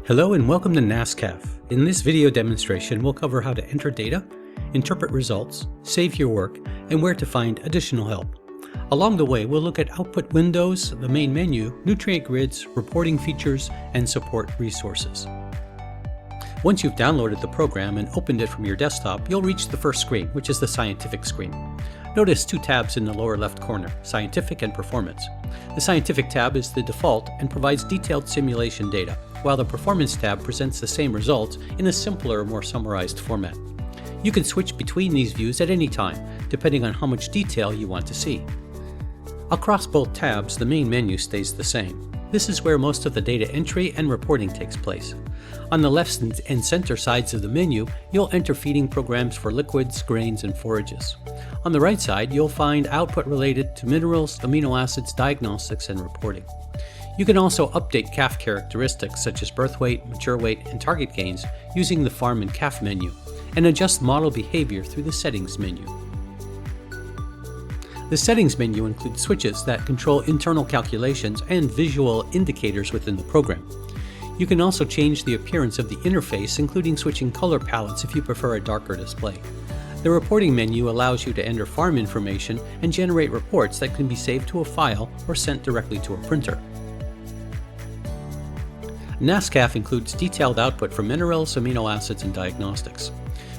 Hello and welcome to NASCalf. In this video demonstration, we'll cover how to enter data, interpret results, save your work, and where to find additional help. Along the way, we'll look at output windows, the main menu, nutrient grids, reporting features, and support resources. Once you've downloaded the program and opened it from your desktop, you'll reach the first screen, which is the Scientific screen. Notice two tabs in the lower left corner, Scientific and Performance. The Scientific tab is the default and provides detailed simulation data, while the Performance tab presents the same results in a simpler, more summarized format. You can switch between these views at any time, depending on how much detail you want to see. Across both tabs, the main menu stays the same. This is where most of the data entry and reporting takes place. On the left and center sides of the menu, you'll enter feeding programs for liquids, grains, and forages. On the right side, you'll find output related to minerals, amino acids, diagnostics, and reporting. You can also update calf characteristics such as birth weight, mature weight, and target gains using the farm and calf menu, and adjust model behavior through the settings menu. The settings menu includes switches that control internal calculations and visual indicators within the program. You can also change the appearance of the interface, including switching color palettes if you prefer a darker display. The reporting menu allows you to enter farm information and generate reports that can be saved to a file or sent directly to a printer. NASCalf includes detailed output for minerals, amino acids, and diagnostics.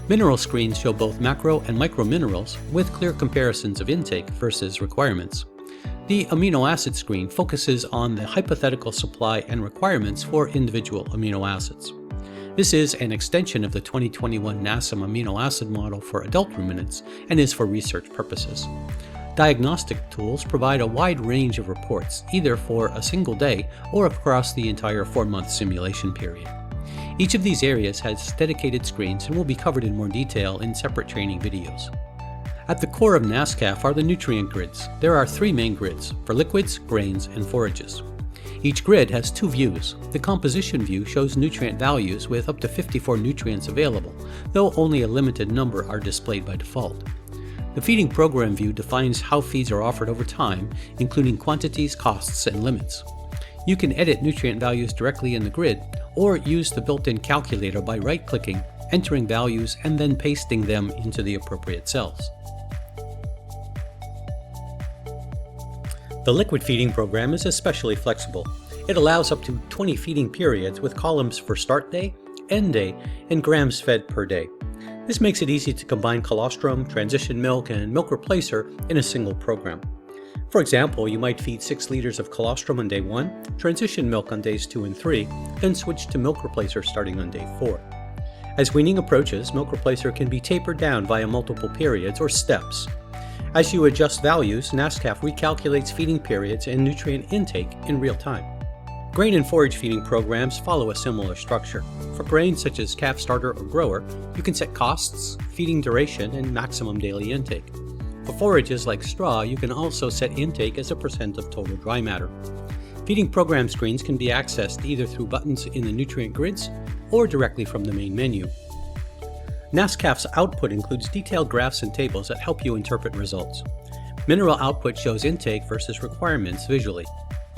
Mineral screens show both macro and micro minerals with clear comparisons of intake versus requirements. The amino acid screen focuses on the hypothetical supply and requirements for individual amino acids. This is an extension of the 2021 NASM amino acid model for adult ruminants and is for research purposes. Diagnostic tools provide a wide range of reports, either for a single day or across the entire 4-month simulation period. Each of these areas has dedicated screens and will be covered in more detail in separate training videos. At the core of NASCalf are the nutrient grids. There are 3 main grids, for liquids, grains, and forages. Each grid has 2 views. The composition view shows nutrient values with up to 54 nutrients available, though only a limited number are displayed by default. The feeding program view defines how feeds are offered over time, including quantities, costs, and limits. You can edit nutrient values directly in the grid, or use the built-in calculator by right-clicking, entering values, and then pasting them into the appropriate cells. The liquid feeding program is especially flexible. It allows up to 20 feeding periods with columns for start day, end day, and grams fed per day. This makes it easy to combine colostrum, transition milk, and milk replacer in a single program. For example, you might feed 6 liters of colostrum on day 1, transition milk on days 2 and 3, then switch to milk replacer starting on day 4. As weaning approaches, milk replacer can be tapered down via multiple periods or steps. As you adjust values, NASCalf recalculates feeding periods and nutrient intake in real time. Grain and forage feeding programs follow a similar structure. For grains such as calf starter or grower, you can set costs, feeding duration, and maximum daily intake. For forages like straw, you can also set intake as a % of total dry matter. Feeding program screens can be accessed either through buttons in the nutrient grids or directly from the main menu. NASCalf's output includes detailed graphs and tables that help you interpret results. Mineral output shows intake versus requirements visually.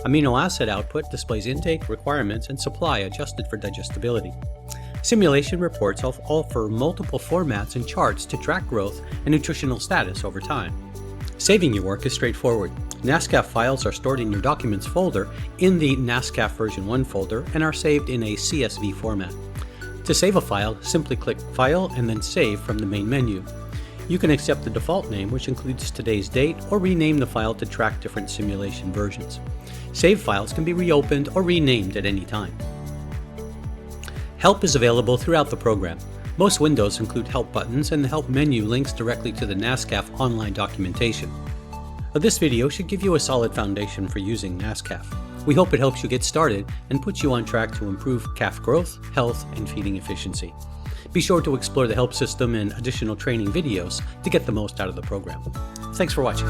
Amino acid output displays intake, requirements, and supply adjusted for digestibility. Simulation reports offer multiple formats and charts to track growth and nutritional status over time. Saving your work is straightforward. NASCalf files are stored in your Documents folder in the NASCalf version 1 folder and are saved in a CSV format. To save a file, simply click File and then Save from the main menu. You can accept the default name, which includes today's date, or rename the file to track different simulation versions. Saved files can be reopened or renamed at any time. Help is available throughout the program. Most windows include help buttons, and the help menu links directly to the NASCalf online documentation. This video should give you a solid foundation for using NASCalf. We hope it helps you get started and puts you on track to improve calf growth, health, and feeding efficiency. Be sure to explore the help system and additional training videos to get the most out of the program. Thanks for watching.